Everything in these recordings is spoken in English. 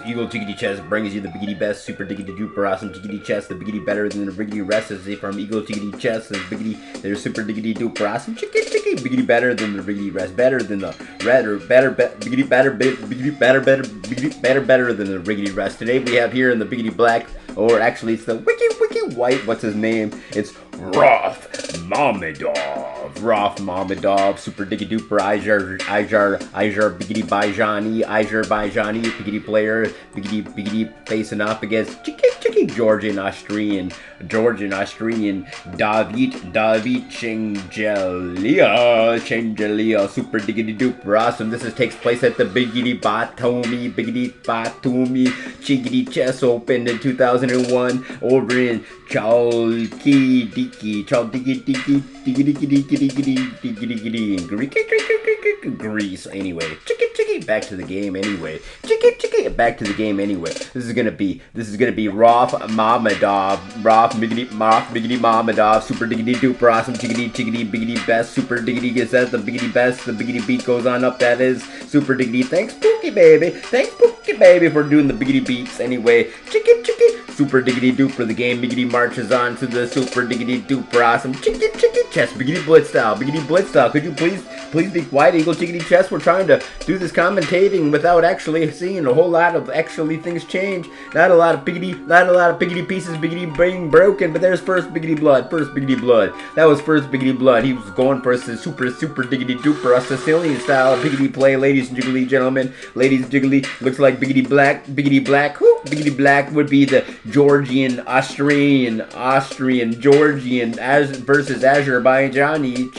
Eagle Chickadee Chess brings you the biggity best, super diggity duper awesome Chickadee Chess, the biggity better than the biggity rest as they from Eagle Chickadee Chess, and biggity, they're super diggity duper awesome biggity better than the biggity rest, better than the red or better, biggity better, biggity better than the biggity rest. Today we have here in the biggity black, or actually it's the wiki white, what's his name? It's Rauf Mamedov, super diggy duper, Ijar, biggity Bijani, biggity player, biggity facing off against Georgian Austrian, Davit, Shengelia, super diggity duper awesome. This takes place at the biggity Batumi, Chickadee Chess Open in 2001 over in Chalkidiki, Greece. Anyway, back to the game anyway. Back to the game anyway. This is gonna be Rauf Mamedov, super diggity duper awesome, chickadee biggity best, super diggity gets that the biggity best, the biggity beat goes on up, that is super diggity. Thanks Pookie baby for doing the biggity beats anyway. Super diggity duper, the game biggity marches on to the super diggity duper awesome chess biggity blitz style. Could you please be quiet, Eagle Chickadee Chess? We're trying to do this commentating without actually seeing a whole lot of actually things change. Not a lot of biggity pieces being broken, but there's first biggity blood. That was first biggity blood. He was going for a super diggity duper, a Sicilian style biggity play, ladies and gentlemen. Ladies and jiggly, looks like biggity black. Whoop, biggity black would be the Georgian, Georgian versus Azerbaijani.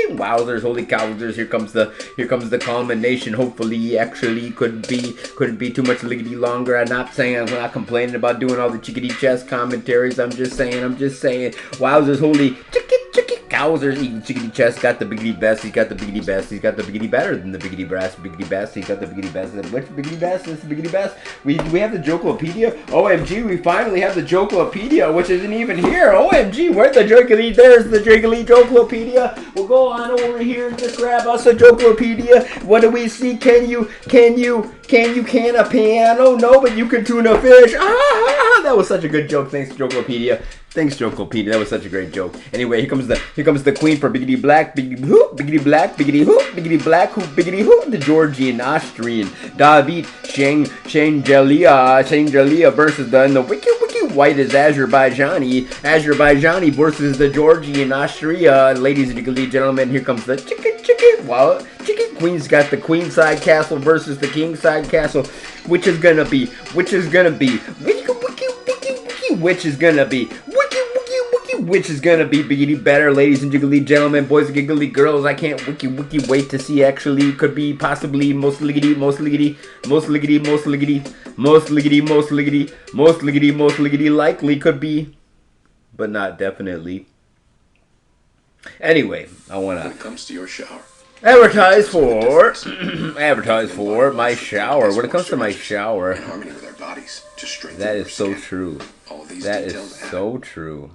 Wowzers, holy cowzers, here comes the culmination. Hopefully actually couldn't be too much liggity longer. I'm not complaining about doing all the chickadee chess commentaries. I'm just saying wowzers, holy cowzers. Eagle Chickadee Chess got the biggity best. He's got the biggity best. He's got the biggity better than the biggity best. He's got the biggity best. Which biggity best? This is the biggity best. We have the Joklopedia. OMG, we finally have the Joklopedia, which isn't even here. OMG, where's the Jokelee? There's the Jokelee Joklopedia. We'll go on over here and just grab us a Joklopedia. What do we see? Can you can a piano? No, but you can tune a fish. That was such a good joke. Thanks, Joklopedia. That was such a great joke. Anyway, here comes the queen for biggity black, biggity hoop, biggity black, biggity hoop, biggity black, hoop, biggity hoop. The Georgian, Austrian, Davit, Shengelia versus the wiki white is Azerbaijani versus the Georgian, Austria. Ladies and gentlemen, here comes the chicken. Wow, chicken queen's got the queen side castle versus the king side castle. Which is gonna be biggity better, ladies and gentlemen, boys and giggly girls. I can't wiki wait to see. Actually, could be possibly most liggity, likely could be, but not definitely. Anyway, I wanna. When it comes to your shower. Advertise for my shower. When it comes to my shower, that is so true. That is so true.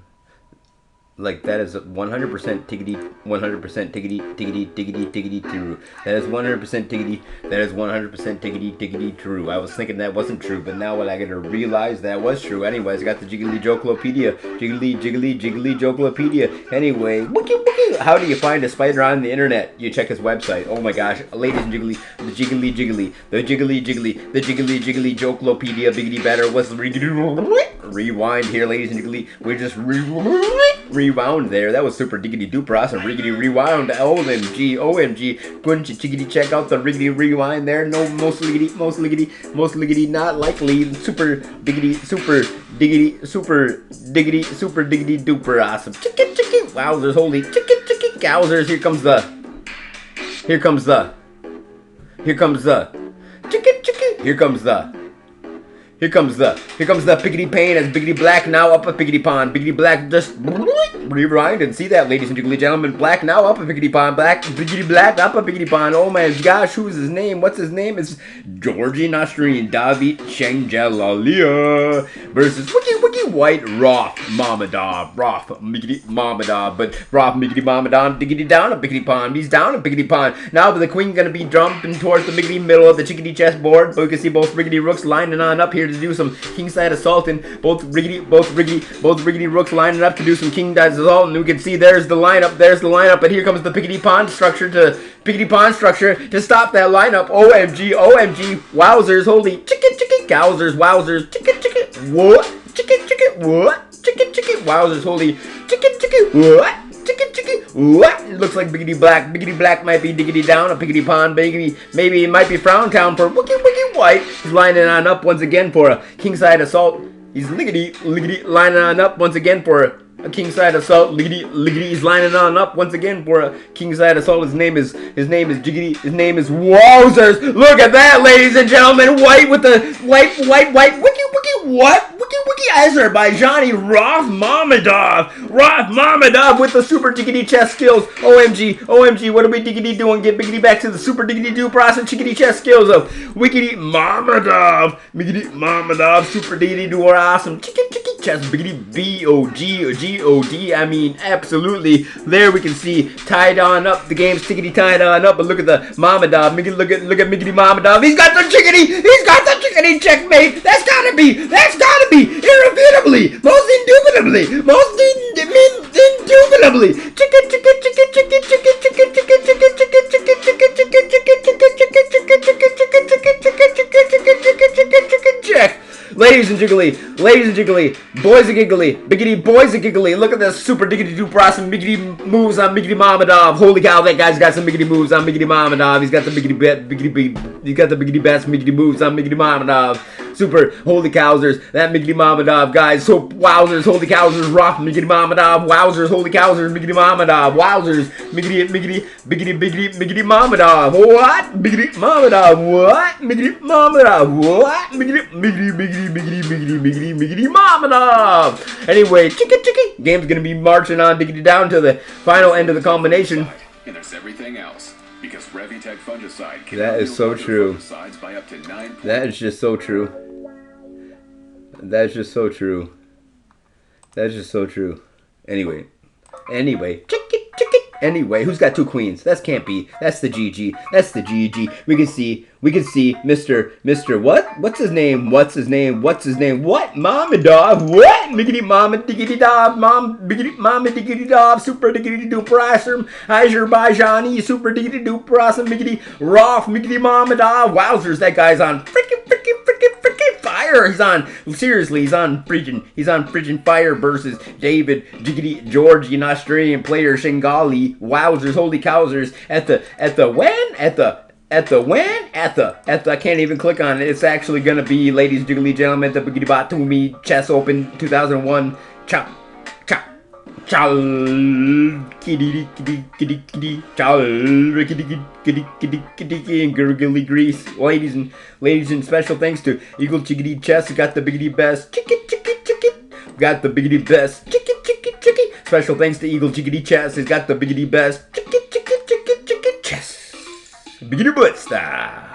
Like, that is 100% tiggity, 100% tiggity true. That is 100% tiggity. That is 100% tiggity true. I was thinking that wasn't true, but now I gotta realize that was true. Anyways, I got the Jiggly Joklopedia. Jiggly Joklopedia. Anyway, wiki. How do you find a spider on the internet? You check his website. Oh my gosh, ladies and the Jiggly Joklopedia. Biggity better was rewind here, ladies and we just rewound there. That was super diggity duper awesome. Riggity rewound. OMG. Couldn't you chickadee check out the riggity rewind there? No, most liggity, not likely. Super diggity duper awesome. Chicken. Wowzers, holy chicken cowzers. Here comes the Here comes the Biggity Pain as Biggity Black now up a Biggity Pond. Biggity Black just rewind and see that, ladies and gentlemen. Black now up a biggity pawn. Black up a biggity pawn. Oh my gosh, who's his name? What's his name? It's Georgie Nostrine, Davit, Shengelia versus Wiki White, Rauf, Mamedov. Rauf, Miggity Mamedov, but Rauf, Miggity Mamedov, diggity down a biggity pawn. He's down a biggity pawn. Now the queen gonna be jumping towards the biggity middle of the chickadee chessboard. But we can see both riggedy rooks lining on up here to do some kingside assault, and both riggedy rooks lining up to do some kingside assault. And we can see there's the lineup, but here comes the piggity pawn structure to stop that lineup. OMG, wowzers, holy chicken, gowzers, wowzers, chicken, what? Chicken, what? Chicken, wowzers, holy chicken, what? Chicken, what? It looks like Biggity Black might be diggity down a piggity pawn. Maybe it might be frown town for Wiki White. He's lining on up once again for a kingside assault. He's liggity lining on up once again for a kingside assault. Liggity, he's lining on up once again for a kingside assault. His name is Jiggity. His name is Wowzers. Look at that, ladies and gentlemen. White with the white. Wiki what? Wiki Azerbaijani Rauf Mamedov with the super diggity chess skills. OMG, what are we diggity doing? Get biggity back to the super diggity do process chickity chess skills of Wikity Mamedov. Miggity Mamedov, super diggity do awesome. Chicken chess biggity BOG. I mean, absolutely. There we can see tied on up. The game's tickety tied on up. But look at the Mamedov. Look at Miggity Mamedov. He's got the chickity checkmate. That's gotta be irrefutably, most indubitably, check. Ladies and jiggly, boys are giggly, biggity boys are giggly. Look at this super diggity do process, biggity moves on Miggity Mamedov. Holy cow, that guy's got some biggity moves on Miggity Mamedov. He's got the biggity best biggity moves on Miggity Mamedov. Super, holy cowsers, that Miggity Mamedov, guys. So wowzers, holy cowsers, Rauf, Miggity Mamedov, wowzers, holy cowsers, Miggity Mamedov, wowzers, Miggity Mamedov, what? Miggity Mamedov, what? Miggity Mamedov, what? Miggity Mamedov. Anyway, chicky, game's gonna be marching on diggity down to the final end of the combination. And there's everything else. Because Revitech fungicide can that is so true. By up to 9 that is just so true. That's just so true. Anyway, chicky. Anyway, who's got two queens? That can't be. That's the GG. We can see Mr. What? What's his name? What? Mamedov. What? Miggity Mama Diggity Dob. Mama Diggity Dob. Super Diggity Doo Prasum. Azerbaijani. Super Diggity Doo Prasum. Miggity Rauf. Miggity Mamedov. Wowzers, that guy's on freaking fire. He's on freaking fire versus David Jiggity Georgie Australian player Shengelia. Wowzers, holy cowzers. At the I can't even click on it. It's actually gonna be, ladies and gentlemen, the Batumi Chess Open 2001. Chalkidiki and gurgly grease. Ladies and special thanks to Eagle Chickadee Chess, who got the biggity best. Got the biggity best. Special thanks to Eagle Chickadee Chess, who's got the biggity best. Chess. Biggity blitz style.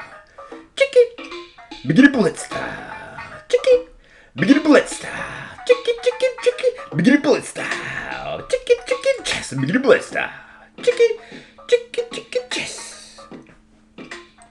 Biggity blitz style. Biggity blitz style. Biggity blitz style. Chess. Biggity blitz style.